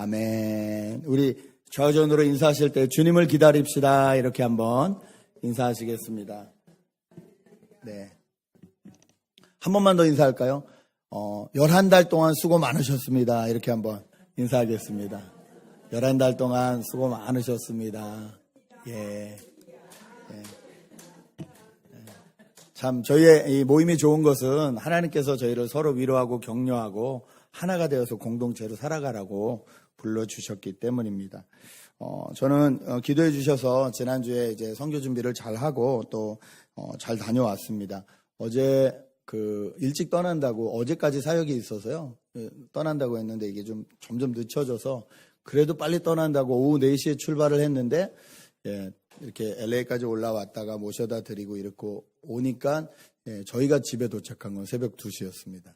아멘. 우리 좌우전으로 인사하실 때 주님을 기다립시다. 이렇게 한번 인사하시겠습니다. 네. 한 번만 더 인사할까요? 11달 동안 수고 많으셨습니다. 이렇게 한번 인사하겠습니다. 11달 동안 수고 많으셨습니다. 예. 참, 저희의 이 모임이 좋은 것은 하나님께서 저희를 서로 위로하고 격려하고 하나가 되어서 공동체로 살아가라고 불러주셨기 때문입니다. 저는 기도해 주셔서 지난주에 이제 선교 준비를 잘 하고 또 잘 다녀왔습니다. 어제 일찍 떠난다고 어제까지 사역이 있어서요. 떠난다고 했는데 이게 좀 점점 늦춰져서 그래도 빨리 떠난다고 오후 4시에 출발을 했는데 이렇게 LA까지 올라왔다가 모셔다 드리고 이렇게 오니까 저희가 집에 도착한 건 새벽 2시였습니다.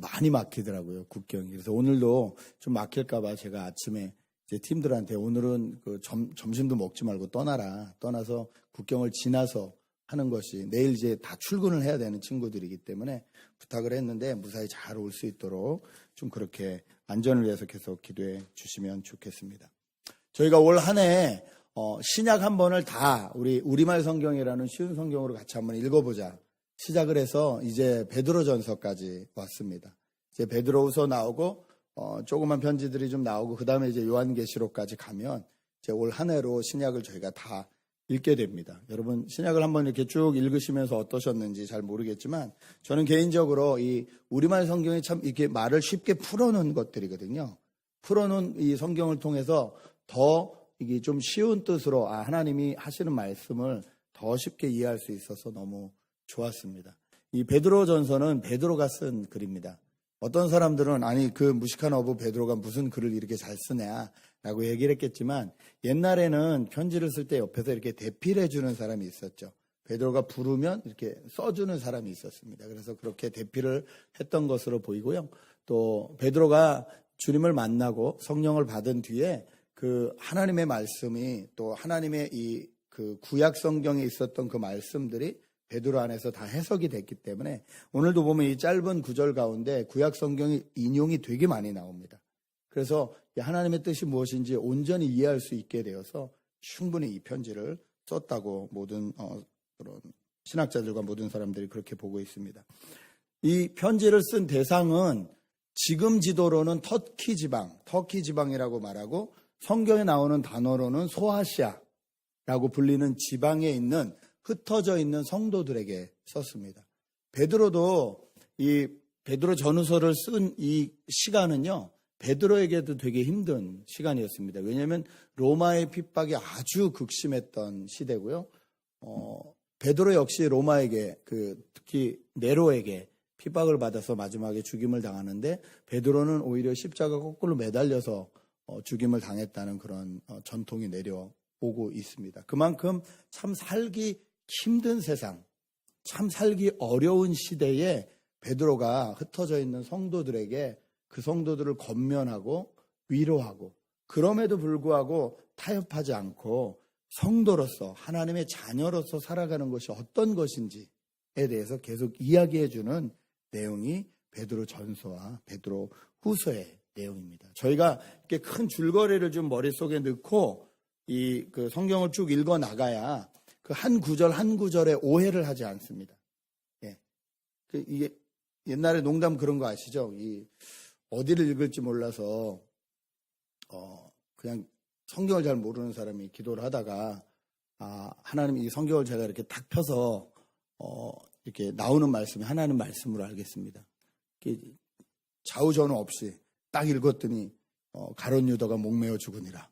많이 막히더라고요, 국경이. 그래서 오늘도 좀 막힐까봐 제가 아침에 이제 팀들한테 오늘은 점심도 먹지 말고 떠나서 국경을 지나서 하는 것이 내일 이제 다 출근을 해야 되는 친구들이기 때문에 부탁을 했는데 무사히 잘 올 수 있도록 좀 그렇게 안전을 위해서 계속 기도해 주시면 좋겠습니다. 저희가 올 한 해 신약 한 번을 다 우리말 성경이라는 쉬운 성경으로 같이 한번 읽어보자. 시작을 해서 이제 베드로전서까지 왔습니다. 이제 베드로후서 나오고 조그만 편지들이 좀 나오고 그다음에 이제 요한계시록까지 가면 이제 올 한 해로 신약을 저희가 다 읽게 됩니다. 여러분 신약을 한번 이렇게 쭉 읽으시면서 어떠셨는지 잘 모르겠지만 저는 개인적으로 이 우리말 성경이 참 이렇게 말을 쉽게 풀어놓은 것들이거든요. 풀어놓은 이 성경을 통해서 더 이게 좀 쉬운 뜻으로 하나님이 하시는 말씀을 더 쉽게 이해할 수 있어서 너무 좋았습니다. 이 베드로전서는 베드로가 쓴 글입니다. 어떤 사람들은 그 무식한 어부 베드로가 무슨 글을 이렇게 잘 쓰냐라고 얘기를 했겠지만 옛날에는 편지를 쓸 때 옆에서 이렇게 대필해 주는 사람이 있었죠. 베드로가 부르면 이렇게 써주는 사람이 있었습니다. 그래서 그렇게 대필을 했던 것으로 보이고요. 또 베드로가 주님을 만나고 성령을 받은 뒤에 하나님의 말씀이 또 하나님의 구약 성경에 있었던 그 말씀들이 베드로 안에서 다 해석이 됐기 때문에 오늘도 보면 이 짧은 구절 가운데 구약 성경이 인용이 되게 많이 나옵니다. 그래서 하나님의 뜻이 무엇인지 온전히 이해할 수 있게 되어서 충분히 이 편지를 썼다고 모든 그런 신학자들과 모든 사람들이 그렇게 보고 있습니다. 이 편지를 쓴 대상은 지금 지도로는 터키 지방이라고 말하고 성경에 나오는 단어로는 소아시아라고 불리는 지방에 있는 흩어져 있는 성도들에게 썼습니다. 베드로도 이 베드로 전후서를 쓴 이 시간은요, 베드로에게도 되게 힘든 시간이었습니다. 왜냐하면 로마의 핍박이 아주 극심했던 시대고요. 베드로 역시 로마에게 특히 네로에게 핍박을 받아서 마지막에 죽임을 당하는데 베드로는 오히려 십자가 거꾸로 매달려서 죽임을 당했다는 그런 전통이 내려오고 있습니다. 그만큼 참 살기 힘든 세상, 참 살기 어려운 시대에 베드로가 흩어져 있는 성도들에게 그 성도들을 권면하고 위로하고 그럼에도 불구하고 타협하지 않고 성도로서 하나님의 자녀로서 살아가는 것이 어떤 것인지에 대해서 계속 이야기해주는 내용이 베드로 전서와 베드로 후서의 내용입니다. 저희가 이렇게 큰 줄거리를 좀 머릿속에 넣고 성경을 쭉 읽어 나가야 한 구절 한 구절에 오해를 하지 않습니다. 이게 옛날에 농담 그런 거 아시죠? 어디를 읽을지 몰라서 그냥 성경을 잘 모르는 사람이 기도를 하다가 하나님 이 성경을 제가 이렇게 딱 펴서 이렇게 나오는 말씀이 하나님 말씀으로 알겠습니다. 좌우전후 없이 딱 읽었더니 가룟 유다가 목매어 죽으니라.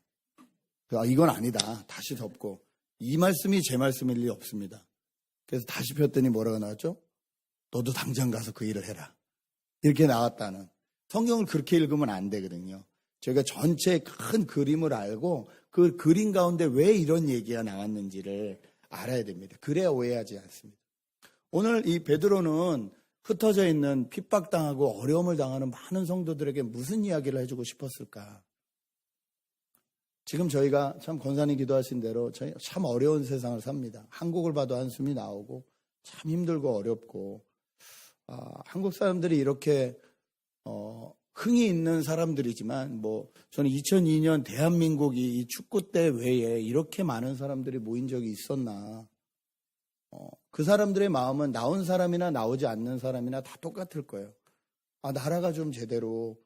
이건 아니다. 다시 덮고 이 말씀이 제 말씀일 리 없습니다. 그래서 다시 폈더니 뭐라고 나왔죠? 너도 당장 가서 그 일을 해라. 이렇게 나왔다는. 성경을 그렇게 읽으면 안 되거든요. 저희가 전체 큰 그림을 알고 그 그림 가운데 왜 이런 얘기가 나왔는지를 알아야 됩니다. 그래야 오해하지 않습니다. 오늘 이 베드로는 흩어져 있는 핍박당하고 어려움을 당하는 많은 성도들에게 무슨 이야기를 해주고 싶었을까? 지금 저희가 참 권사님 기도하신 대로 참 어려운 세상을 삽니다. 한국을 봐도 한숨이 나오고 참 힘들고 어렵고 한국 사람들이 이렇게 흥이 있는 사람들이지만 저는 2002년 대한민국이 이 축구대 외에 이렇게 많은 사람들이 모인 적이 있었나. 그 사람들의 마음은 나온 사람이나 나오지 않는 사람이나 다 똑같을 거예요. 나라가 좀 제대로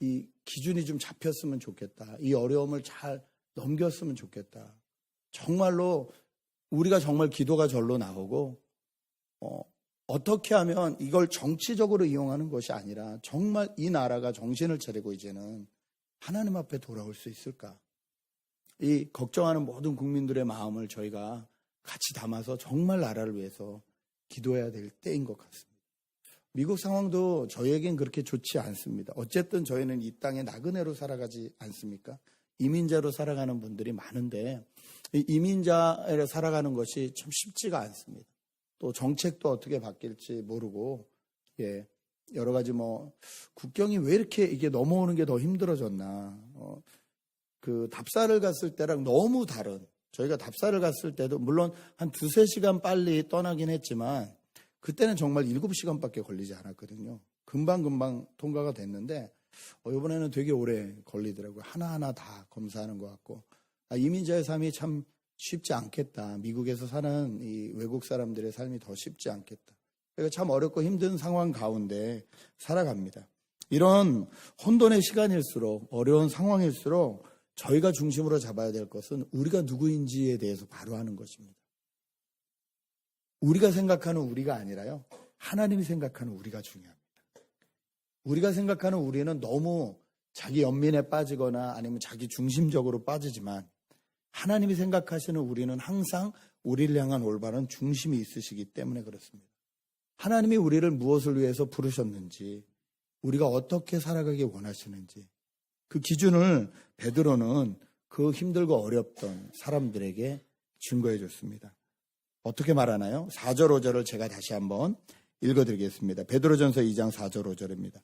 이 기준이 좀 잡혔으면 좋겠다. 이 어려움을 잘 넘겼으면 좋겠다. 정말로 우리가 정말 기도가 절로 나오고 어떻게 하면 이걸 정치적으로 이용하는 것이 아니라 정말 이 나라가 정신을 차리고 이제는 하나님 앞에 돌아올 수 있을까? 이 걱정하는 모든 국민들의 마음을 저희가 같이 담아서 정말 나라를 위해서 기도해야 될 때인 것 같습니다. 미국 상황도 저희에겐 그렇게 좋지 않습니다. 어쨌든 저희는 이 땅에 나그네로 살아가지 않습니까? 이민자로 살아가는 분들이 많은데 이 이민자로 살아가는 것이 참 쉽지가 않습니다. 또 정책도 어떻게 바뀔지 모르고 여러 가지 국경이 왜 이렇게 이게 넘어오는 게 더 힘들어졌나. 그 답사를 갔을 때랑 너무 다른, 저희가 답사를 갔을 때도 물론 한 2-3시간 빨리 떠나긴 했지만 그때는 정말 7시간밖에 걸리지 않았거든요. 금방금방 통과가 됐는데 이번에는 되게 오래 걸리더라고요. 하나하나 다 검사하는 것 같고 이민자의 삶이 참 쉽지 않겠다. 미국에서 사는 이 외국 사람들의 삶이 더 쉽지 않겠다. 그러니까 참 어렵고 힘든 상황 가운데 살아갑니다. 이런 혼돈의 시간일수록 어려운 상황일수록 저희가 중심으로 잡아야 될 것은 우리가 누구인지에 대해서 바로 하는 것입니다. 우리가 생각하는 우리가 아니라요. 하나님이 생각하는 우리가 중요합니다. 우리가 생각하는 우리는 너무 자기 연민에 빠지거나 아니면 자기 중심적으로 빠지지만 하나님이 생각하시는 우리는 항상 우리를 향한 올바른 중심이 있으시기 때문에 그렇습니다. 하나님이 우리를 무엇을 위해서 부르셨는지, 우리가 어떻게 살아가기 원하시는지 그 기준을 베드로는 그 힘들고 어렵던 사람들에게 증거해 줬습니다. 어떻게 말하나요? 4절 5절을 제가 다시 한번 읽어드리겠습니다. 베드로전서 2장 4절 5절입니다.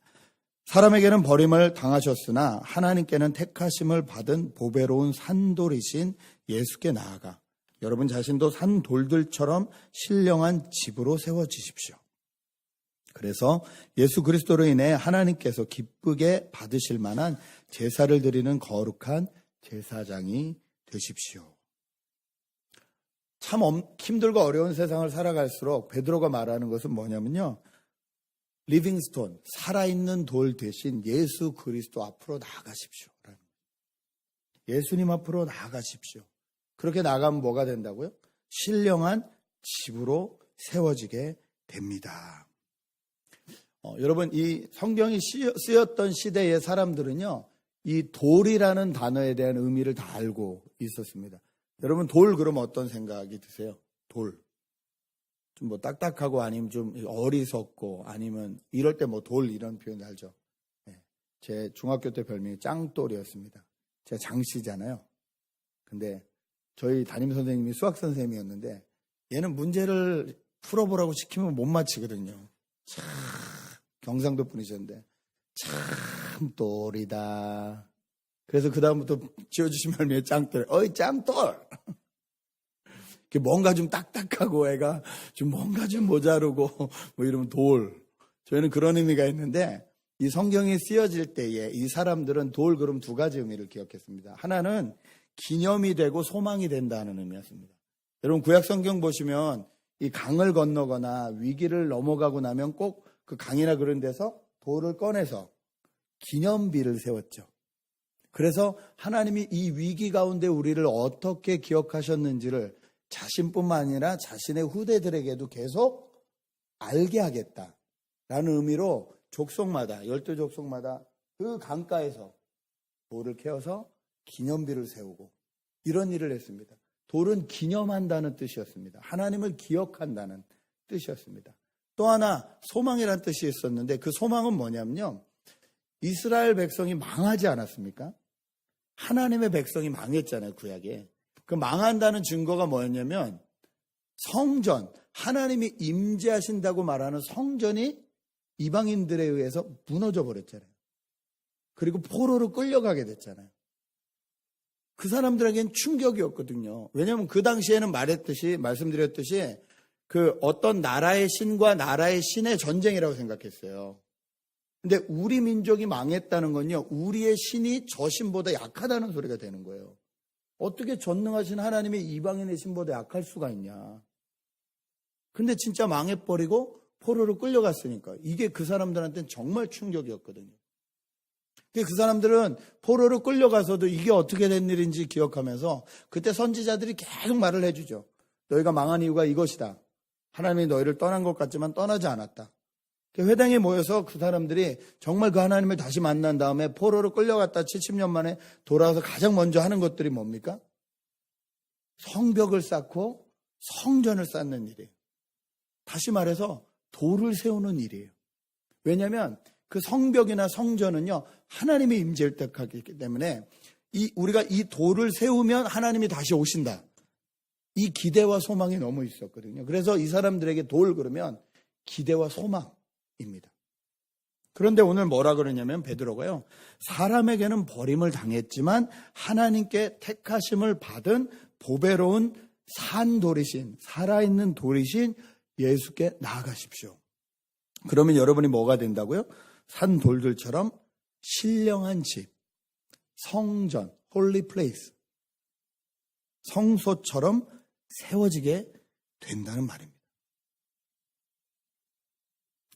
사람에게는 버림을 당하셨으나 하나님께는 택하심을 받은 보배로운 산돌이신 예수께 나아가 여러분 자신도 산돌들처럼 신령한 집으로 세워지십시오. 그래서 예수 그리스도로 인해 하나님께서 기쁘게 받으실 만한 제사를 드리는 거룩한 제사장이 되십시오. 참 힘들고 어려운 세상을 살아갈수록 베드로가 말하는 것은 뭐냐면요. 리빙스톤, 살아있는 돌 대신 예수 그리스도 앞으로 나아가십시오. 예수님 앞으로 나아가십시오. 그렇게 나가면 뭐가 된다고요? 신령한 집으로 세워지게 됩니다. 여러분, 이 성경이 쓰였던 시대의 사람들은요, 이 돌이라는 단어에 대한 의미를 다 알고 있었습니다. 여러분, 돌 그러면 어떤 생각이 드세요? 돌. 좀 딱딱하고 아니면 좀 어리석고 아니면 이럴 때 돌 이런 표현 알죠? 제 중학교 때 별명이 짱돌이었습니다. 제가 장씨잖아요. 근데 저희 담임 선생님이 수학 선생님이었는데 얘는 문제를 풀어보라고 시키면 못 맞히거든요. 참 경상도 분이셨는데 참 똘이다. 그래서 그 다음부터 지어주신 별명이 짱돌. 어이 짱돌. 뭔가 좀 딱딱하고 애가 좀 뭔가 좀 모자르고 이러면 돌. 저희는 그런 의미가 있는데 이 성경이 쓰여질 때에 이 사람들은 돌 그럼 2가지 의미를 기억했습니다. 하나는 기념이 되고 소망이 된다는 의미였습니다. 여러분 구약 성경 보시면 이 강을 건너거나 위기를 넘어가고 나면 꼭 그 강이나 그런 데서 돌을 꺼내서 기념비를 세웠죠. 그래서 하나님이 이 위기 가운데 우리를 어떻게 기억하셨는지를 자신뿐만 아니라 자신의 후대들에게도 계속 알게 하겠다라는 의미로 족속마다 12족속마다 그 강가에서 돌을 캐어서 기념비를 세우고 이런 일을 했습니다. 돌은 기념한다는 뜻이었습니다. 하나님을 기억한다는 뜻이었습니다. 또 하나 소망이라는 뜻이 있었는데 그 소망은 뭐냐면요. 이스라엘 백성이 망하지 않았습니까? 하나님의 백성이 망했잖아요. 구약에. 그 망한다는 증거가 뭐였냐면 성전, 하나님이 임재하신다고 말하는 성전이 이방인들에 의해서 무너져 버렸잖아요. 그리고 포로로 끌려가게 됐잖아요. 그 사람들에겐 충격이었거든요. 왜냐하면 그 당시에는 말씀드렸듯이 그 어떤 나라의 신과 나라의 신의 전쟁이라고 생각했어요. 근데 우리 민족이 망했다는 건요, 우리의 신이 저 신보다 약하다는 소리가 되는 거예요. 어떻게 전능하신 하나님의 이방인의 신보다 약할 수가 있냐. 근데 진짜 망해버리고 포로로 끌려갔으니까 이게 그 사람들한테는 정말 충격이었거든요. 그 사람들은 포로로 끌려가서도 이게 어떻게 된 일인지 기억하면서 그때 선지자들이 계속 말을 해주죠. 너희가 망한 이유가 이것이다. 하나님이 너희를 떠난 것 같지만 떠나지 않았다. 회당에 모여서 그 사람들이 정말 그 하나님을 다시 만난 다음에 포로로 끌려갔다 70년 만에 돌아와서 가장 먼저 하는 것들이 뭡니까? 성벽을 쌓고 성전을 쌓는 일이에요. 다시 말해서 돌을 세우는 일이에요. 왜냐하면 그 성벽이나 성전은요, 하나님의 임재를 뜻하기 때문에 우리가 이 돌을 세우면 하나님이 다시 오신다. 이 기대와 소망이 너무 있었거든요. 그래서 이 사람들에게 돌 그러면 기대와 소망입니다. 그런데 오늘 뭐라 그러냐면 베드로가요, 사람에게는 버림을 당했지만 하나님께 택하심을 받은 보배로운 산돌이신, 살아있는 돌이신 예수께 나아가십시오. 그러면 여러분이 뭐가 된다고요? 산돌들처럼 신령한 집, 성전, 홀리 플레이스, 성소처럼 세워지게 된다는 말입니다.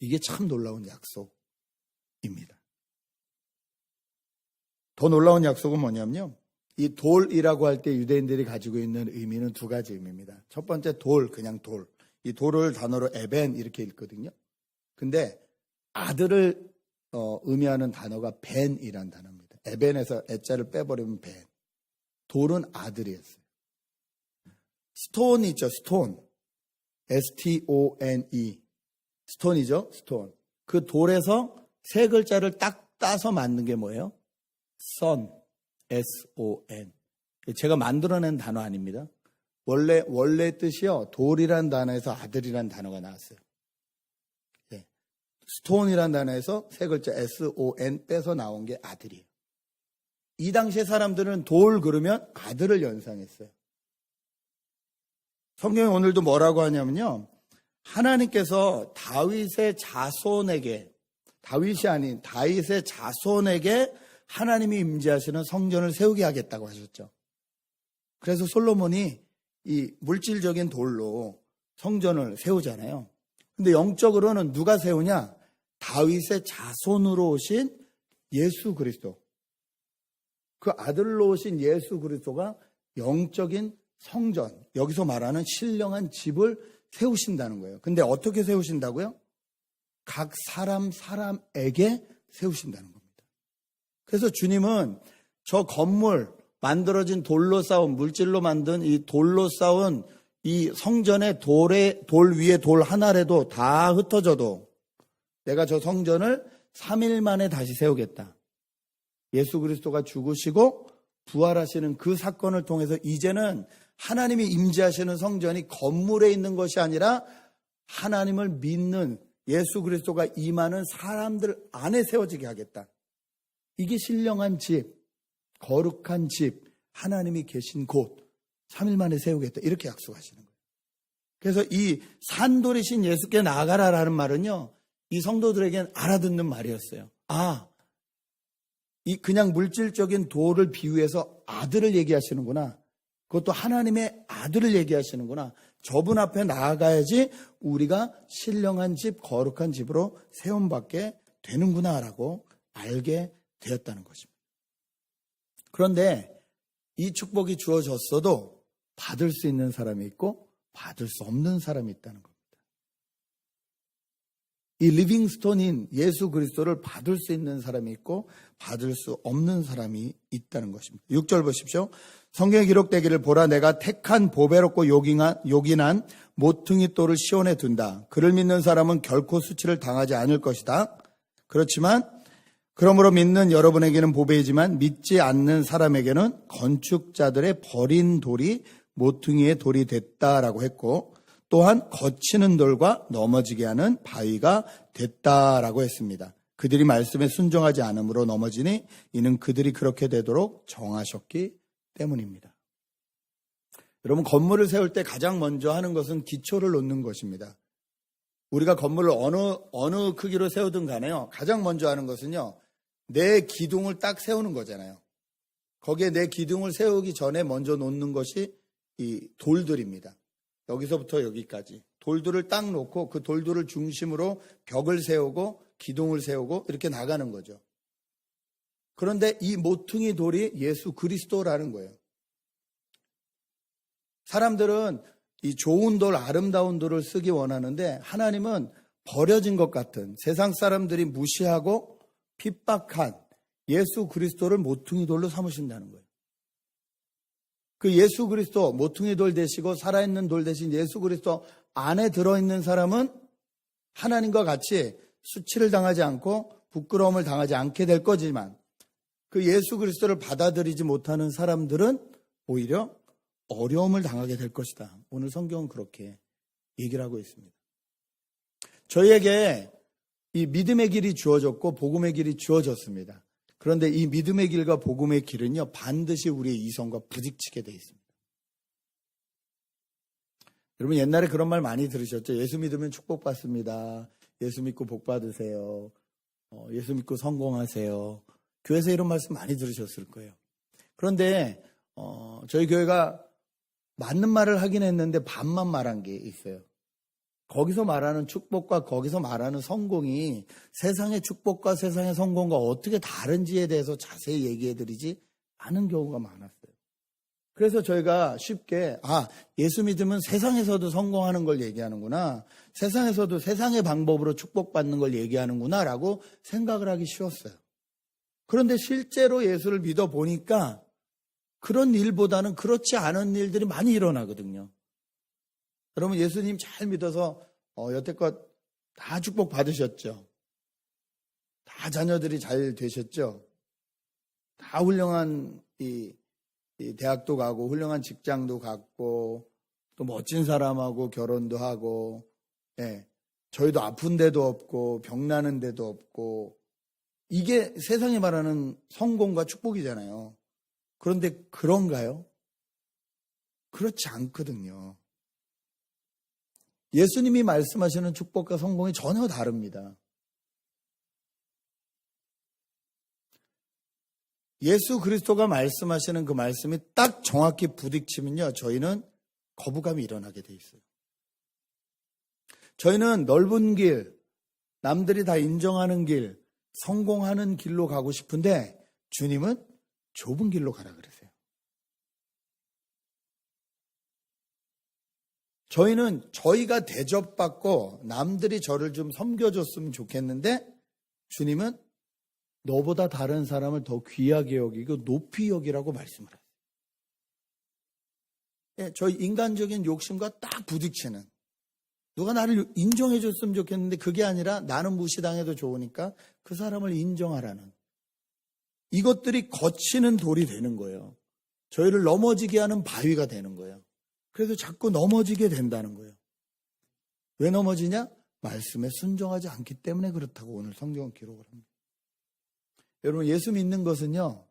이게 참 놀라운 약속입니다. 더 놀라운 약속은 뭐냐면요, 이 돌이라고 할 때 유대인들이 가지고 있는 의미는 두 가지 의미입니다. 첫 번째 돌, 그냥 돌. 이 돌을 단어로 에벤 이렇게 읽거든요. 근데 아들을 의미하는 단어가 벤이라는 단어입니다. 에벤에서 애자를 빼버리면 벤. 돌은 아들이었어요. 스톤 있죠, 스톤. S-T-O-N-E. 스톤이죠, 스톤. 그 돌에서 세 글자를 딱 따서 만든 게 뭐예요? son, S-O-N. 제가 만들어낸 단어 아닙니다. 원래 뜻이요, 돌이란 단어에서 아들이란 단어가 나왔어요. 예. 스톤이란 단어에서 세 글자 S-O-N 빼서 나온 게 아들이에요. 이 당시에 사람들은 돌 그러면 아들을 연상했어요. 성경이 오늘도 뭐라고 하냐면요, 하나님께서 다윗의 자손에게, 다윗이 아닌 다윗의 자손에게 하나님이 임재하시는 성전을 세우게 하겠다고 하셨죠. 그래서 솔로몬이 이 물질적인 돌로 성전을 세우잖아요. 근데 영적으로는 누가 세우냐? 다윗의 자손으로 오신 예수 그리스도. 그 아들로 오신 예수 그리스도가 영적인 성전, 여기서 말하는 신령한 집을 세우신다는 거예요. 근데 어떻게 세우신다고요? 각 사람에게 세우신다는 겁니다. 그래서 주님은 저 건물, 만들어진 돌로 쌓은, 물질로 만든 이 돌로 쌓은 이 성전의 돌 위에 돌 하나라도 다 흩어져도 내가 저 성전을 3일 만에 다시 세우겠다. 예수 그리스도가 죽으시고 부활하시는 그 사건을 통해서 이제는 하나님이 임재하시는 성전이 건물에 있는 것이 아니라 하나님을 믿는 예수 그리스도가 임하는 사람들 안에 세워지게 하겠다. 이게 신령한 집, 거룩한 집, 하나님이 계신 곳, 3일 만에 세우겠다. 이렇게 약속하시는 거예요. 그래서 이 산돌이신 예수께 나아가라라는 말은요, 이 성도들에겐 알아듣는 말이었어요. 아, 이 그냥 물질적인 돌을 비유해서 아들을 얘기하시는구나. 그것도 하나님의 아들을 얘기하시는구나. 저분 앞에 나아가야지 우리가 신령한 집, 거룩한 집으로 세움받게 되는구나라고 알게 되었다는 것입니다. 그런데 이 축복이 주어졌어도 받을 수 있는 사람이 있고 받을 수 없는 사람이 있다는 겁니다. 이 리빙스톤인 예수 그리스도를 받을 수 있는 사람이 있고 받을 수 없는 사람이 있다는 것입니다. 6절 보십시오. 성경에 기록되기를 보라, 내가 택한 보배롭고 요긴한 모퉁이 돌을 시온에 둔다. 그를 믿는 사람은 결코 수치를 당하지 않을 것이다. 그렇지만 그러므로 믿는 여러분에게는 보배이지만 믿지 않는 사람에게는 건축자들의 버린 돌이 모퉁이의 돌이 됐다라고 했고, 또한 거치는 돌과 넘어지게 하는 바위가 됐다라고 했습니다. 그들이 말씀에 순종하지 않음으로 넘어지니 이는 그들이 그렇게 되도록 정하셨기 때문입니다. 여러분, 건물을 세울 때 가장 먼저 하는 것은 기초를 놓는 것입니다. 우리가 건물을 어느 크기로 세우든 간에요. 가장 먼저 하는 것은요. 내 기둥을 딱 세우는 거잖아요. 거기에 내 기둥을 세우기 전에 먼저 놓는 것이 이 돌들입니다. 여기서부터 여기까지. 돌들을 딱 놓고 그 돌들을 중심으로 벽을 세우고 기둥을 세우고 이렇게 나가는 거죠. 그런데 이 모퉁이 돌이 예수 그리스도라는 거예요. 사람들은 이 좋은 돌, 아름다운 돌을 쓰기 원하는데 하나님은 버려진 것 같은 세상 사람들이 무시하고 핍박한 예수 그리스도를 모퉁이 돌로 삼으신다는 거예요. 그 예수 그리스도 모퉁이 돌 되시고 살아있는 돌 대신 예수 그리스도 안에 들어있는 사람은 하나님과 같이 수치를 당하지 않고 부끄러움을 당하지 않게 될 거지만 그 예수 그리스도를 받아들이지 못하는 사람들은 오히려 어려움을 당하게 될 것이다. 오늘 성경은 그렇게 얘기를 하고 있습니다. 저희에게 이 믿음의 길이 주어졌고 복음의 길이 주어졌습니다. 그런데 이 믿음의 길과 복음의 길은요, 반드시 우리의 이성과 부딪히게 돼 있습니다. 여러분 옛날에 그런 말 많이 들으셨죠? 예수 믿으면 축복받습니다. 예수 믿고 복 받으세요. 예수 믿고 성공하세요. 교회에서 이런 말씀 많이 들으셨을 거예요. 그런데 저희 교회가 맞는 말을 하긴 했는데 반만 말한 게 있어요. 거기서 말하는 축복과 거기서 말하는 성공이 세상의 축복과 세상의 성공과 어떻게 다른지에 대해서 자세히 얘기해드리지 않은 경우가 많았어요. 그래서 저희가 쉽게 예수 믿으면 세상에서도 성공하는 걸 얘기하는구나, 세상에서도 세상의 방법으로 축복받는 걸 얘기하는구나 라고 생각을 하기 쉬웠어요. 그런데 실제로 예수를 믿어보니까 그런 일보다는 그렇지 않은 일들이 많이 일어나거든요. 여러분 예수님 잘 믿어서 여태껏 다 축복 받으셨죠? 다 자녀들이 잘 되셨죠? 다 훌륭한 이 대학도 가고 훌륭한 직장도 갖고 또 멋진 사람하고 결혼도 하고, 저희도 아픈 데도 없고 병나는 데도 없고, 이게 세상이 말하는 성공과 축복이잖아요. 그런데 그런가요? 그렇지 않거든요. 예수님이 말씀하시는 축복과 성공이 전혀 다릅니다. 예수 그리스도가 말씀하시는 그 말씀이 딱 정확히 부딪히면요, 저희는 거부감이 일어나게 돼 있어요. 저희는 넓은 길, 남들이 다 인정하는 길, 성공하는 길로 가고 싶은데 주님은 좁은 길로 가라 그러세요. 저희는 저희가 대접받고 남들이 저를 좀 섬겨줬으면 좋겠는데 주님은 너보다 다른 사람을 더 귀하게 여기고 높이 여기라고 말씀을 해요. 저희 인간적인 욕심과 딱 부딪히는, 누가 나를 인정해 줬으면 좋겠는데 그게 아니라 나는 무시당해도 좋으니까 그 사람을 인정하라는, 이것들이 거치는 돌이 되는 거예요. 저희를 넘어지게 하는 바위가 되는 거예요. 그래서 자꾸 넘어지게 된다는 거예요. 왜 넘어지냐? 말씀에 순종하지 않기 때문에 그렇다고 오늘 성경은 기록을 합니다. 여러분 예수 믿는 것은요,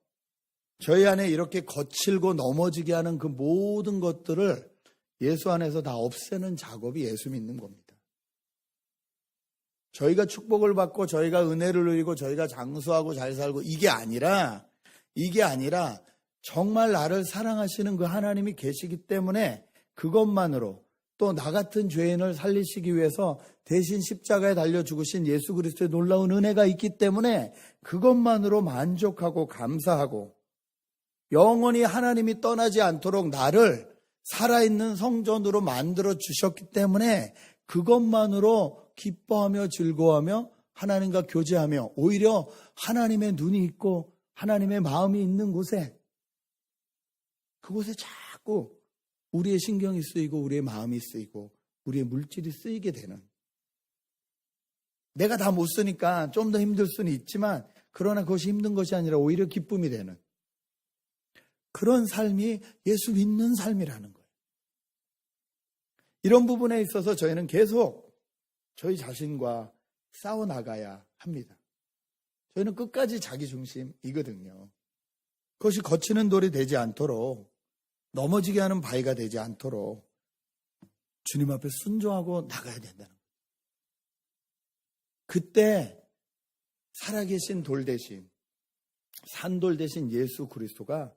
저희 안에 이렇게 거칠고 넘어지게 하는 그 모든 것들을 예수 안에서 다 없애는 작업이 예수 믿는 겁니다. 저희가 축복을 받고 저희가 은혜를 누리고 저희가 장수하고 잘 살고 이게 아니라 정말 나를 사랑하시는 그 하나님이 계시기 때문에 그것만으로, 또 나 같은 죄인을 살리시기 위해서 대신 십자가에 달려 죽으신 예수 그리스도의 놀라운 은혜가 있기 때문에 그것만으로 만족하고 감사하고, 영원히 하나님이 떠나지 않도록 나를 살아있는 성전으로 만들어 주셨기 때문에 그것만으로 기뻐하며 즐거워하며 하나님과 교제하며, 오히려 하나님의 눈이 있고 하나님의 마음이 있는 곳에, 그곳에 자꾸 우리의 신경이 쓰이고 우리의 마음이 쓰이고 우리의 물질이 쓰이게 되는, 내가 다 못 쓰니까 좀 더 힘들 수는 있지만 그러나 그것이 힘든 것이 아니라 오히려 기쁨이 되는 그런 삶이 예수 믿는 삶이라는 거예요. 이런 부분에 있어서 저희는 계속 저희 자신과 싸워나가야 합니다. 저희는 끝까지 자기 중심이거든요. 그것이 거치는 돌이 되지 않도록, 넘어지게 하는 바위가 되지 않도록 주님 앞에 순종하고 나가야 된다는 거예요. 그때 살아계신 돌 대신, 산돌 대신 예수 그리스도가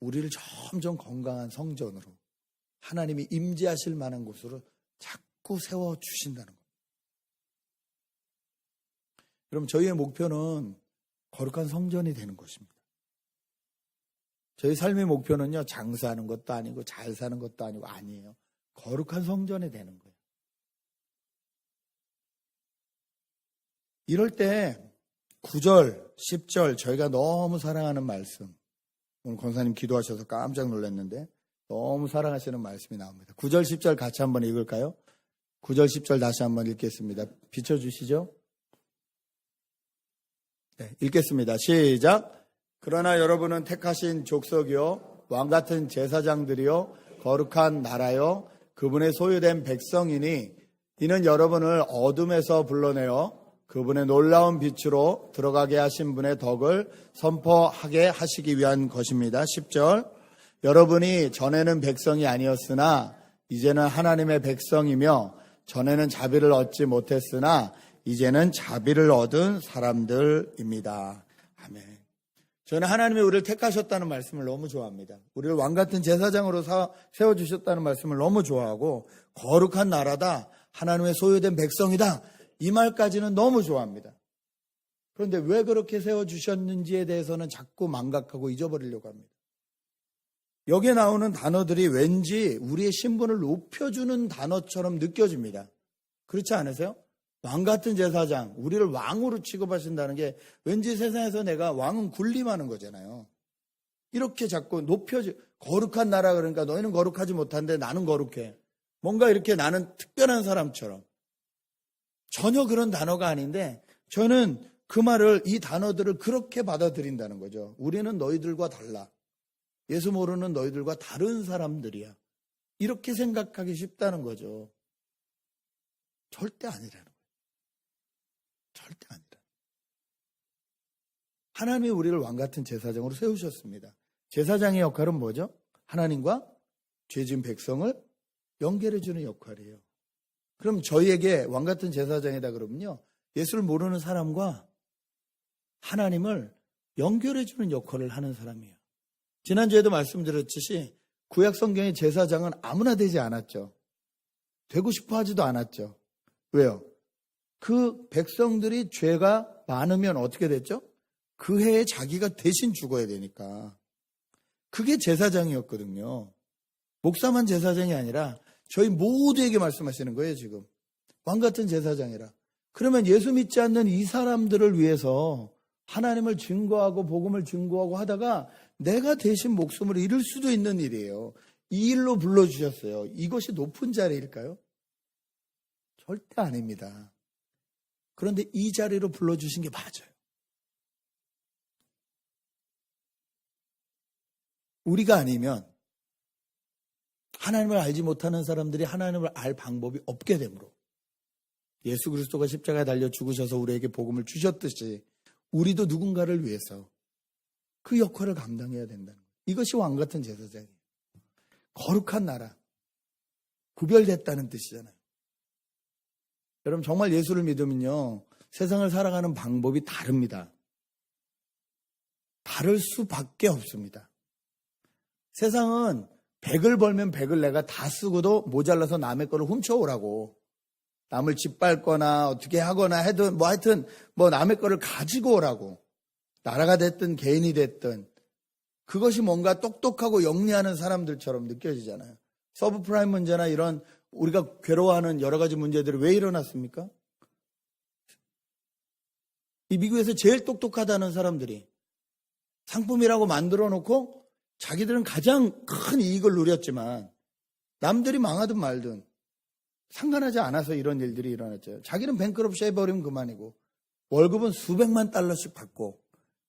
우리를 점점 건강한 성전으로, 하나님이 임재하실 만한 곳으로 자꾸 세워주신다는 거예요. 여러분, 저희의 목표는 거룩한 성전이 되는 것입니다. 저희 삶의 목표는요, 장사하는 것도 아니고 잘 사는 것도 아니에요. 거룩한 성전이 되는 거예요. 이럴 때 9절, 10절 저희가 너무 사랑하는 말씀, 오늘 권사님 기도하셔서 깜짝 놀랐는데 너무 사랑하시는 말씀이 나옵니다. 9절, 10절 같이 한번 읽을까요? 9절, 10절 다시 한번 읽겠습니다. 비춰주시죠. 네, 읽겠습니다. 시작. 그러나 여러분은 택하신 족속이요 왕같은 제사장들이요 거룩한 나라요 그분의 소유된 백성이니 이는 여러분을 어둠에서 불러내어 그분의 놀라운 빛으로 들어가게 하신 분의 덕을 선포하게 하시기 위한 것입니다. 10절. 여러분이 전에는 백성이 아니었으나 이제는 하나님의 백성이며 전에는 자비를 얻지 못했으나 이제는 자비를 얻은 사람들입니다. 아멘. 저는 하나님이 우리를 택하셨다는 말씀을 너무 좋아합니다. 우리를 왕같은 제사장으로 세워주셨다는 말씀을 너무 좋아하고 거룩한 나라다, 하나님의 소유된 백성이다, 이 말까지는 너무 좋아합니다. 그런데 왜 그렇게 세워주셨는지에 대해서는 자꾸 망각하고 잊어버리려고 합니다. 여기에 나오는 단어들이 왠지 우리의 신분을 높여주는 단어처럼 느껴집니다. 그렇지 않으세요? 왕같은 제사장, 우리를 왕으로 취급하신다는 게 왠지 세상에서 내가 왕은 군림하는 거잖아요. 이렇게 자꾸 거룩한 나라, 그러니까 너희는 거룩하지 못한데 나는 거룩해. 뭔가 이렇게 나는 특별한 사람처럼. 전혀 그런 단어가 아닌데 저는 그 말을, 이 단어들을 그렇게 받아들인다는 거죠. 우리는 너희들과 달라. 예수 모르는 너희들과 다른 사람들이야. 이렇게 생각하기 쉽다는 거죠. 절대 아니라는 거예요. 절대 아니라. 하나님이 우리를 왕같은 제사장으로 세우셨습니다. 제사장의 역할은 뭐죠? 하나님과 죄진 백성을 연결해주는 역할이에요. 그럼 저희에게 왕같은 제사장이다 그러면요, 예수를 모르는 사람과 하나님을 연결해주는 역할을 하는 사람이에요. 지난주에도 말씀드렸듯이 구약 성경의 제사장은 아무나 되지 않았죠. 되고 싶어 하지도 않았죠. 왜요? 그 백성들이 죄가 많으면 어떻게 됐죠? 그 해에 자기가 대신 죽어야 되니까. 그게 제사장이었거든요. 목사만 제사장이 아니라 저희 모두에게 말씀하시는 거예요, 지금. 왕같은 제사장이라. 그러면 예수 믿지 않는 이 사람들을 위해서 하나님을 증거하고 복음을 증거하고 하다가 내가 대신 목숨을 잃을 수도 있는 일이에요. 이 일로 불러주셨어요. 이것이 높은 자리일까요? 절대 아닙니다. 그런데 이 자리로 불러주신 게 맞아요. 우리가 아니면 하나님을 알지 못하는 사람들이 하나님을 알 방법이 없게 되므로 예수 그리스도가 십자가에 달려 죽으셔서 우리에게 복음을 주셨듯이 우리도 누군가를 위해서 그 역할을 감당해야 된다는 거예요. 이것이 왕같은 제사장이에요. 거룩한 나라, 구별됐다는 뜻이잖아요. 여러분, 정말 예수를 믿으면요, 세상을 살아가는 방법이 다릅니다. 다를 수밖에 없습니다. 세상은 100을 벌면 100을 내가 다 쓰고도 모자라서 남의 거를 훔쳐오라고, 남을 짓밟거나 어떻게 하거나 해도 하여튼 남의 거를 가지고 오라고, 나라가 됐든 개인이 됐든 그것이 뭔가 똑똑하고 영리하는 사람들처럼 느껴지잖아요. 서브프라임 문제나 이런 우리가 괴로워하는 여러 가지 문제들이 왜 일어났습니까? 이 미국에서 제일 똑똑하다는 사람들이 상품이라고 만들어 놓고 자기들은 가장 큰 이익을 누렸지만 남들이 망하든 말든 상관하지 않아서 이런 일들이 일어났죠. 자기는 뱅크럽시 해버리면 그만이고 월급은 수백만 달러씩 받고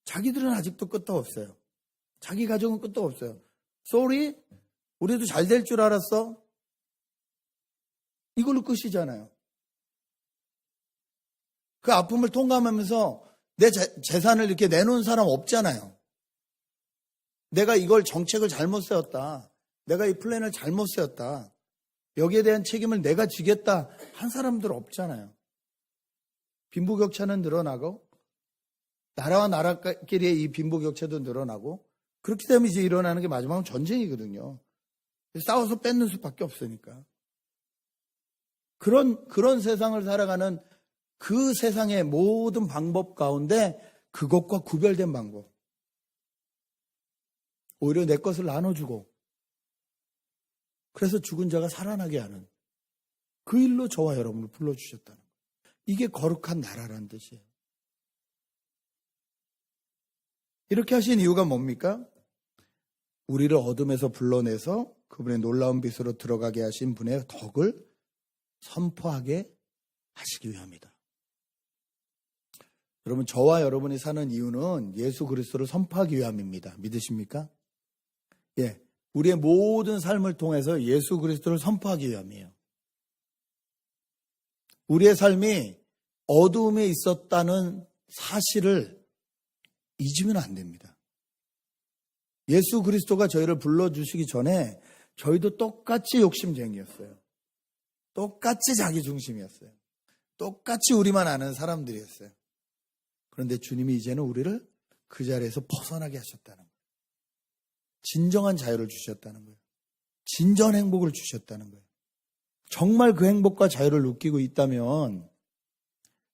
자기들은 아직도 끝도 없어요. 자기 가정은 끝도 없어요. Sorry? 우리도 잘 될 줄 알았어? 이걸로 끝이잖아요. 그 아픔을 통감하면서 내 재산을 이렇게 내놓은 사람 없잖아요. 내가 이걸 정책을 잘못 세웠다. 내가 이 플랜을 잘못 세웠다. 여기에 대한 책임을 내가 지겠다 한 사람들 없잖아요. 빈부격차는 늘어나고 나라와 나라끼리의 이 빈부격차도 늘어나고 그렇게 되면 이제 일어나는 게 마지막은 전쟁이거든요. 싸워서 뺏는 수밖에 없으니까. 그런 세상을 살아가는 그 세상의 모든 방법 가운데 그것과 구별된 방법. 오히려 내 것을 나눠주고 그래서 죽은 자가 살아나게 하는 그 일로 저와 여러분을 불러주셨다는 거예요. 이게 거룩한 나라라는 뜻이에요. 이렇게 하신 이유가 뭡니까? 우리를 어둠에서 불러내서 그분의 놀라운 빛으로 들어가게 하신 분의 덕을 선포하게 하시기 위함이다. 여러분, 저와 여러분이 사는 이유는 예수 그리스도를 선포하기 위함입니다. 믿으십니까? 예, 우리의 모든 삶을 통해서 예수 그리스도를 선포하기 위함이에요. 우리의 삶이 어두움에 있었다는 사실을 잊으면 안 됩니다. 예수 그리스도가 저희를 불러주시기 전에 저희도 똑같이 욕심쟁이였어요. 똑같이 자기중심이었어요. 똑같이 우리만 아는 사람들이었어요. 그런데 주님이 이제는 우리를 그 자리에서 벗어나게 하셨다는 거예요. 진정한 자유를 주셨다는 거예요. 진정한 행복을 주셨다는 거예요. 정말 그 행복과 자유를 느끼고 있다면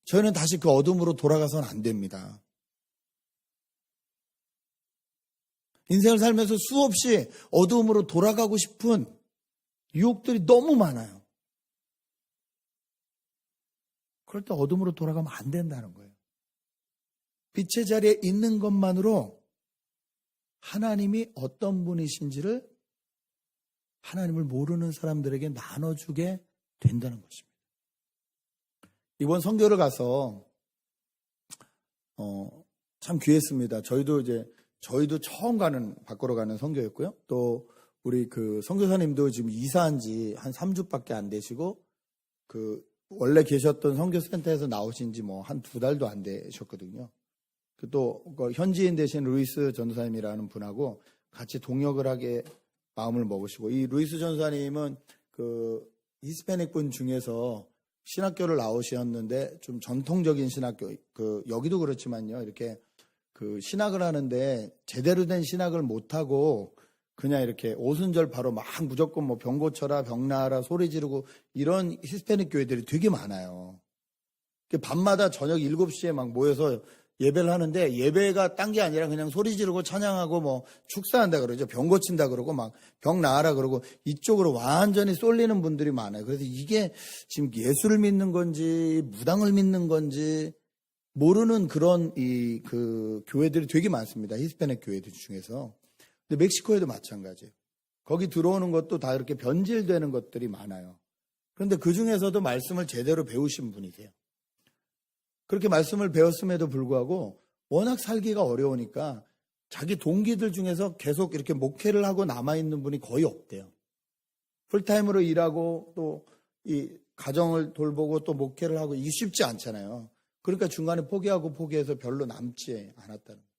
저희는 다시 그 어둠으로 돌아가서는 안 됩니다. 인생을 살면서 수없이 어두움으로 돌아가고 싶은 유혹들이 너무 많아요. 그럴 때 어둠으로 돌아가면 안 된다는 거예요. 빛의 자리에 있는 것만으로 하나님이 어떤 분이신지를 하나님을 모르는 사람들에게 나눠주게 된다는 것입니다. 이번 선교를 가서 참 귀했습니다. 저희도 처음 바꾸러 가는 선교였고요. 또 우리 그 선교사님도 지금 이사한 지 한 3주밖에 안 되시고 원래 계셨던 선교센터에서 나오신 지 한 2달도 안 되셨거든요. 또 현지인 대신 루이스 전도사님이라는 분하고 같이 동역을 하게 마음을 먹으시고, 이 루이스 전도사님은 그 히스패닉 분 중에서 신학교를 나오셨는데 좀 전통적인 신학교, 여기도 그렇지만요, 이렇게 신학을 하는데 제대로 된 신학을 못하고 그냥 이렇게 오순절 바로 막 무조건 병 고쳐라, 병 나아라 소리 지르고 이런 히스패닉 교회들이 되게 많아요. 밤마다 저녁 7시에 막 모여서 예배를 하는데, 예배가 딴 게 아니라 그냥 소리 지르고 찬양하고 축사한다 그러죠. 병 고친다 그러고 막 병 나아라 그러고 이쪽으로 완전히 쏠리는 분들이 많아요. 그래서 이게 지금 예수를 믿는 건지 무당을 믿는 건지 모르는 그런 교회들이 되게 많습니다. 히스패닉 교회들 중에서. 근데 멕시코에도 마찬가지예요. 거기 들어오는 것도 다 이렇게 변질되는 것들이 많아요. 그런데 그 중에서도 말씀을 제대로 배우신 분이세요. 그렇게 말씀을 배웠음에도 불구하고 워낙 살기가 어려우니까 자기 동기들 중에서 계속 이렇게 목회를 하고 남아있는 분이 거의 없대요. 풀타임으로 일하고 또 이 가정을 돌보고 또 목회를 하고 이게 쉽지 않잖아요. 그러니까 중간에 포기해서 별로 남지 않았다는 거예요.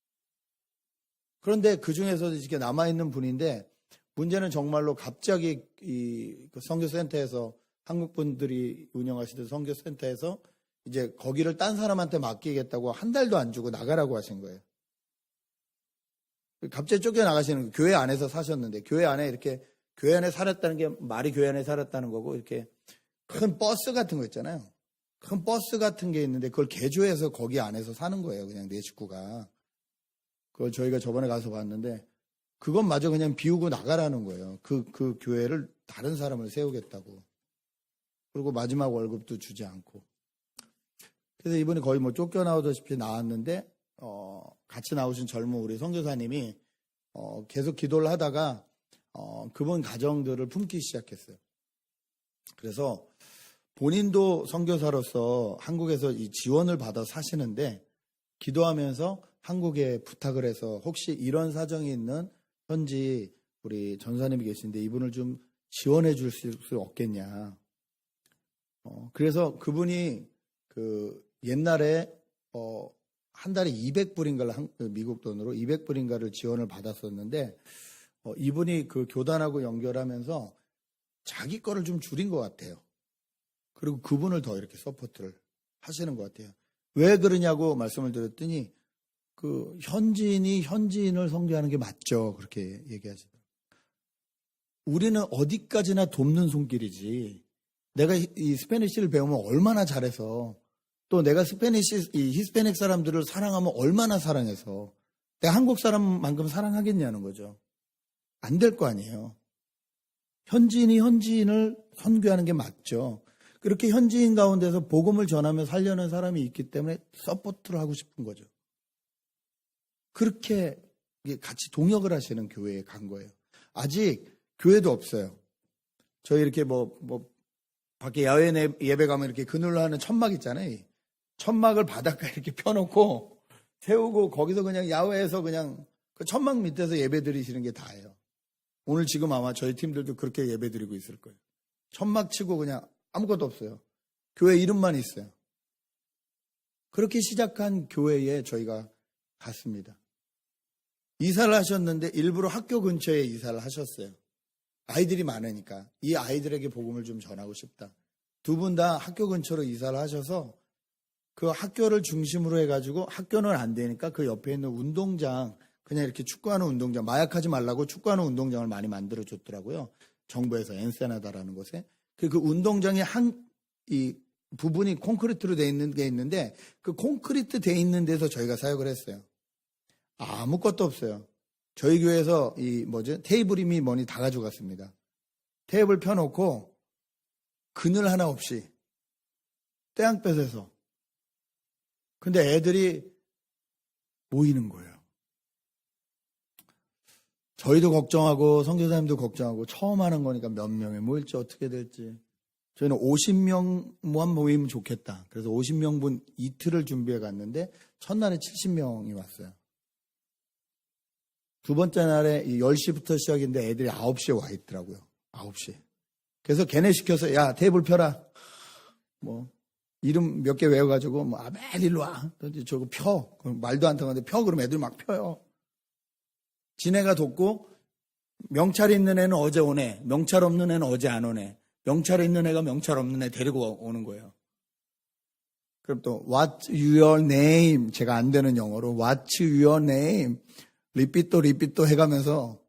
그런데 그 중에서도 이렇게 남아있는 분인데, 문제는 정말로 갑자기 선교센터에서, 한국 분들이 운영하시던 선교센터에서 이제 거기를 딴 사람한테 맡기겠다고 한 달도 안 주고 나가라고 하신 거예요. 갑자기 쫓겨나가시는 거예요. 교회 안에서 사셨는데, 교회 안에 살았다는 게 말이 교회 안에 살았다는 거고, 이렇게 큰 버스 같은 거 있잖아요. 큰 버스 같은 게 있는데 그걸 개조해서 거기 안에서 사는 거예요. 그냥 내 식구가. 그걸 저희가 저번에 가서 봤는데 그것마저 그냥 비우고 나가라는 거예요. 그 교회를 다른 사람을 세우겠다고. 그리고 마지막 월급도 주지 않고. 그래서 이번에 거의 쫓겨나오다시피 나왔는데 같이 나오신 젊은 우리 선교사님이 계속 기도를 하다가 그분 가정들을 품기 시작했어요. 그래서 본인도 선교사로서 한국에서 이 지원을 받아 사시는데, 기도하면서 한국에 부탁을 해서 혹시 이런 사정이 있는 현지 우리 전사님이 계신데 이분을 좀 지원해 줄 수 없겠냐. 그래서 그분이 옛날에 한 달에 200불인가를 미국 돈으로 200불인가를 지원을 받았었는데, 이분이 그 교단하고 연결하면서 자기 거를 좀 줄인 것 같아요. 그리고 그분을 더 이렇게 서포트를 하시는 것 같아요. 왜 그러냐고 말씀을 드렸더니 그 현지인이 현지인을 섬기하는 게 맞죠. 그렇게 얘기하시더라고요. 우리는 어디까지나 돕는 손길이지. 내가 이 스페니쉬를 배우면 얼마나 잘해서, 또 내가 이 히스패닉 사람들을 사랑하면 얼마나 사랑해서 내가 한국 사람만큼 사랑하겠냐는 거죠. 안 될 거 아니에요. 현지인이 현지인을 선교하는 게 맞죠. 그렇게 현지인 가운데서 복음을 전하며 살려는 사람이 있기 때문에 서포트를 하고 싶은 거죠. 그렇게 같이 동역을 하시는 교회에 간 거예요. 아직 교회도 없어요. 저희 이렇게 밖에 야외 예배 가면 이렇게 그늘로 하는 천막 있잖아요. 천막을 바닷가에 이렇게 펴놓고 세우고 거기서 그냥 야외에서 그냥 그 천막 밑에서 예배 드리시는 게 다예요. 오늘 지금 아마 저희 팀들도 그렇게 예배 드리고 있을 거예요. 천막 치고 그냥 아무것도 없어요. 교회 이름만 있어요. 그렇게 시작한 교회에 저희가 갔습니다. 이사를 하셨는데 일부러 학교 근처에 이사를 하셨어요. 아이들이 많으니까 이 아이들에게 복음을 좀 전하고 싶다. 두 분 다 학교 근처로 이사를 하셔서 그 학교를 중심으로 해가지고 학교는 안 되니까 그 옆에 있는 운동장, 그냥 이렇게 축구하는 운동장, 마약하지 말라고 축구하는 운동장을 많이 만들어줬더라고요. 정부에서 엔세나다라는 곳에. 그 운동장에 이 부분이 콘크리트로 돼 있는 게 있는데 그 콘크리트 돼 있는 데서 저희가 사역을 했어요. 아무것도 없어요. 저희 교회에서 테이블이미 뭐니 다 가져갔습니다. 테이블 펴놓고 그늘 하나 없이 떼양볕에서. 근데 애들이 모이는 거예요. 저희도 걱정하고 선교사님도 걱정하고 처음 하는 거니까 몇 명이 모일지 어떻게 될지. 저희는 50명만 모이면 좋겠다. 그래서 50명분 이틀을 준비해 갔는데 첫날에 70명이 왔어요. 두 번째 날에 10시부터 시작인데 애들이 9시에 와 있더라고요. 9시. 그래서 걔네 시켜서 야 테이블 펴라. 이름 몇 개 외워가지고 아벨 일로 와. 저거 펴. 말도 안 통하는데 펴. 그럼 애들 막 펴요. 지네가 돕고 명찰 있는 애는 어제 오네. 명찰 없는 애는 어제 안 오네. 명찰 있는 애가 명찰 없는 애 데리고 오는 거예요. 그럼 또 What's your name? 제가 안 되는 영어로 What's your name? 리피또 해가면서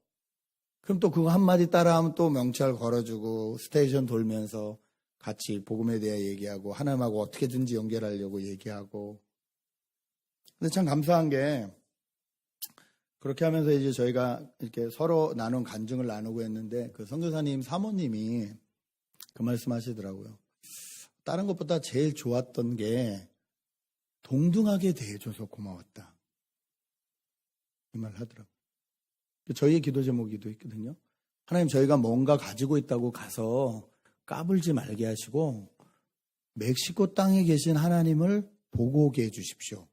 그럼 또 그거 한마디 따라하면 또 명찰 걸어주고 스테이션 돌면서 같이 복음에 대해 얘기하고 하나님하고 어떻게든지 연결하려고 얘기하고. 근데 참 감사한 게 그렇게 하면서 이제 저희가 이렇게 서로 나눈 간증을 나누고 했는데 그 선교사님 사모님이 그 말씀 하시더라고요. 다른 것보다 제일 좋았던 게 동등하게 대해줘서 고마웠다. 이 말 하더라고요. 저희의 기도 제목이도 있거든요. 하나님 저희가 뭔가 가지고 있다고 가서 까불지 말게 하시고 멕시코 땅에 계신 하나님을 보고 오게 해주십시오.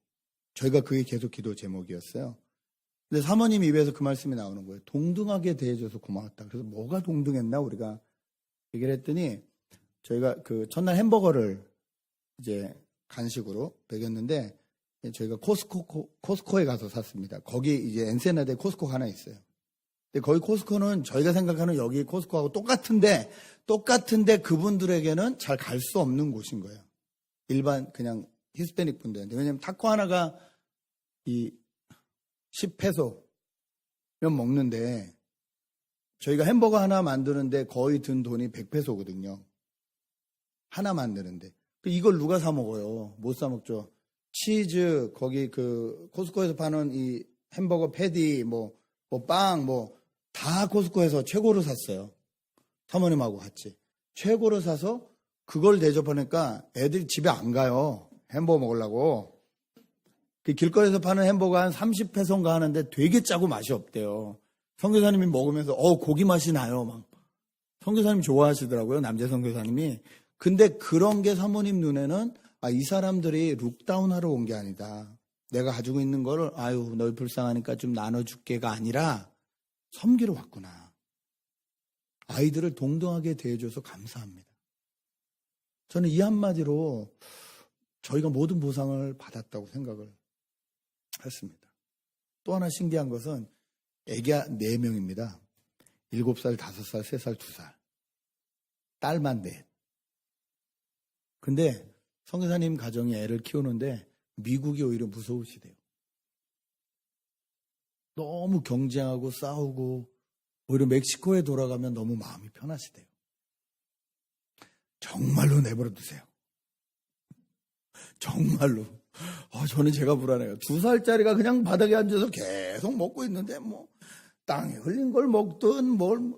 저희가 그게 계속 기도 제목이었어요. 근데 사모님 입에서 그 말씀이 나오는 거예요. 동등하게 대해줘서 고마웠다. 그래서 뭐가 동등했나 우리가 얘기를 했더니 저희가 그 첫날 햄버거를 이제 간식으로 먹였는데 저희가 코스코에 가서 샀습니다. 거기 이제 엔세나다에 코스코가 하나 있어요. 근데 거기 코스코는 저희가 생각하는 여기 코스코하고 똑같은데 그분들에게는 잘 갈 수 없는 곳인 거예요. 일반 그냥 히스패닉 분들한테. 왜냐면 타코 하나가 이 10페소면 먹는데 저희가 햄버거 하나 만드는데 거의 든 돈이 100페소거든요. 하나 만드는데. 이걸 누가 사 먹어요? 못 사 먹죠. 치즈, 거기 그 코스코에서 파는 이 햄버거 패티, 빵, 다 코스코에서 최고로 샀어요. 사모님하고 같이. 최고로 사서 그걸 대접하니까 애들이 집에 안 가요. 햄버거 먹으려고. 그 길거리에서 파는 햄버거 한 30페소인가 하는데 되게 짜고 맛이 없대요. 선교사님이 먹으면서 고기 맛이 나요. 막. 선교사님 좋아하시더라고요. 남자 선교사님이. 근데 그런 게 사모님 눈에는 이 사람들이 룩다운하러 온 게 아니다. 내가 가지고 있는 거를 너희 불쌍하니까 좀 나눠줄게가 아니라 섬기러 왔구나. 아이들을 동등하게 대해줘서 감사합니다. 저는 이 한마디로 저희가 모든 보상을 받았다고 생각을 했습니다. 또 하나 신기한 것은 애기가 4명입니다. 7살, 5살, 3살, 2살. 딸만 4. 근데 선교사님 가정이 애를 키우는데 미국이 오히려 무서우시대요. 너무 경쟁하고 싸우고 오히려 멕시코에 돌아가면 너무 마음이 편하시대요. 정말로 내버려 두세요. 정말로. 저는 제가 불안해요. 2살짜리가 그냥 바닥에 앉아서 계속 먹고 있는데 땅에 흘린 걸 먹든 뭘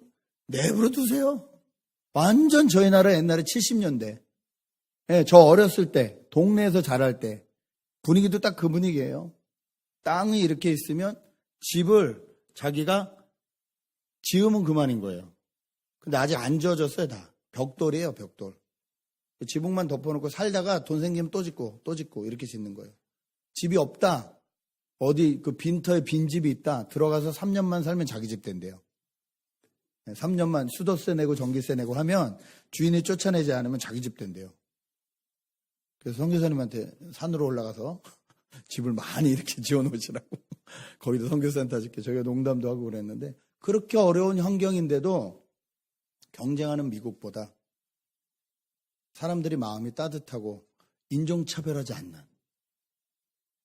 내버려 두세요. 완전 저희 나라 옛날에 70년대. 저 어렸을 때 동네에서 자랄 때 분위기도 딱 그 분위기예요. 땅이 이렇게 있으면 집을 자기가 지으면 그만인 거예요. 근데 아직 안 지어졌어요, 다. 벽돌이에요, 벽돌. 지붕만 덮어놓고 살다가 돈 생기면 또 짓고 이렇게 짓는 거예요. 집이 없다. 어디 그 빈터에 빈집이 있다. 들어가서 3년만 살면 자기 집 된대요. 3년만 수도세 내고 전기세 내고 하면 주인이 쫓아내지 않으면 자기 집 된대요. 그래서 선교사님한테 산으로 올라가서 집을 많이 이렇게 지어놓으시라고. 거기도 선교센터 짓게 저희가 농담도 하고 그랬는데 그렇게 어려운 환경인데도 경쟁하는 미국보다 사람들이 마음이 따뜻하고 인종차별하지 않는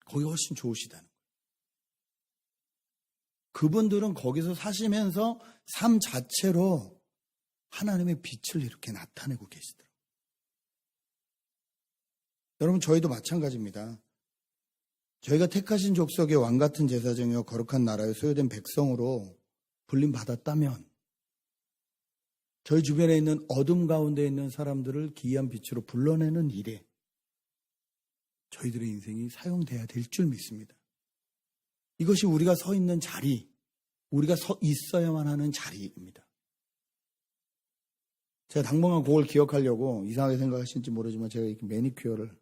거기 훨씬 좋으시다는 거예요. 그분들은 거기서 사시면서 삶 자체로 하나님의 빛을 이렇게 나타내고 계시더라고요. 여러분 저희도 마찬가지입니다. 저희가 택하신 족속의 왕같은 제사장이요 거룩한 나라에 소유된 백성으로 불림받았다면 저희 주변에 있는 어둠 가운데 있는 사람들을 기이한 빛으로 불러내는 일에 저희들의 인생이 사용돼야 될 줄 믿습니다. 이것이 우리가 서 있는 자리, 우리가 서 있어야만 하는 자리입니다. 제가 당분간 그걸 기억하려고 이상하게 생각하실지 모르지만 제가 이렇게 매니큐어를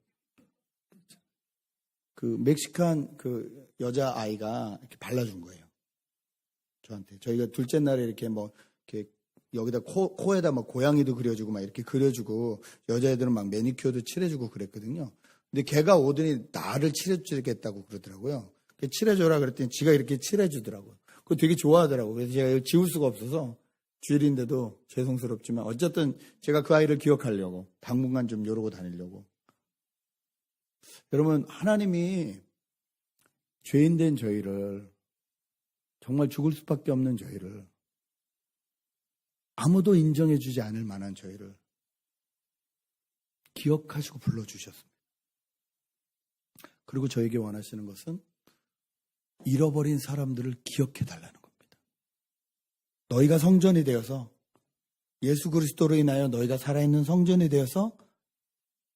그 멕시칸 그 여자아이가 이렇게 발라준 거예요. 저한테. 저희가 둘째 날에 이렇게 이렇게 여기다 코에다 고양이도 그려주고 막 이렇게 그려주고 여자애들은 막 매니큐어도 칠해주고 그랬거든요. 근데 걔가 오더니 나를 칠해주겠다고 그러더라고요. 칠해줘라 그랬더니 지가 이렇게 칠해주더라고요. 그거 되게 좋아하더라고요. 그래서 제가 이걸 지울 수가 없어서 주일인데도 죄송스럽지만 어쨌든 제가 그 아이를 기억하려고 당분간 좀 이러고 다니려고. 여러분 하나님이 죄인된 저희를 정말 죽을 수밖에 없는 저희를 아무도 인정해주지 않을 만한 저희를 기억하시고 불러주셨습니다. 그리고 저에게 원하시는 것은 잃어버린 사람들을 기억해달라는 겁니다. 너희가 성전이 되어서 예수 그리스도로 인하여 너희가 살아있는 성전이 되어서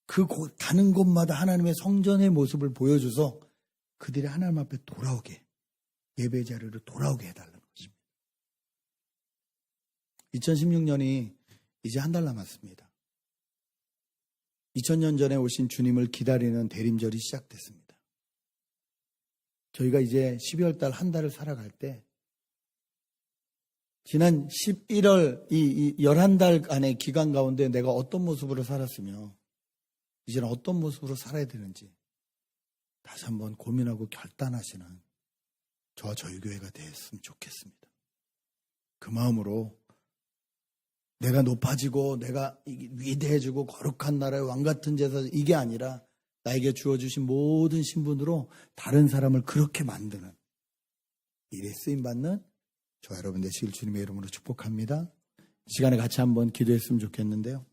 그 가는 곳마다 하나님의 성전의 모습을 보여줘서 그들이 하나님 앞에 돌아오게 예배 자리로 돌아오게 해달라는 것입니다. 2016년이 이제 한 달 남았습니다. 2000년 전에 오신 주님을 기다리는 대림절이 시작됐습니다. 저희가 이제 12월 달 한 달을 살아갈 때 지난 11월 이 11달간의 기간 가운데 내가 어떤 모습으로 살았으며 이제는 어떤 모습으로 살아야 되는지 다시 한번 고민하고 결단하시는 저와 저희 교회가 됐으면 좋겠습니다. 그 마음으로 내가 높아지고 내가 위대해지고 거룩한 나라의 왕같은 제사 이게 아니라 나에게 주어주신 모든 신분으로 다른 사람을 그렇게 만드는 일에 쓰임받는 저와 여러분 되시길 주님의 이름으로 축복합니다. 이 시간에 같이 한번 기도했으면 좋겠는데요.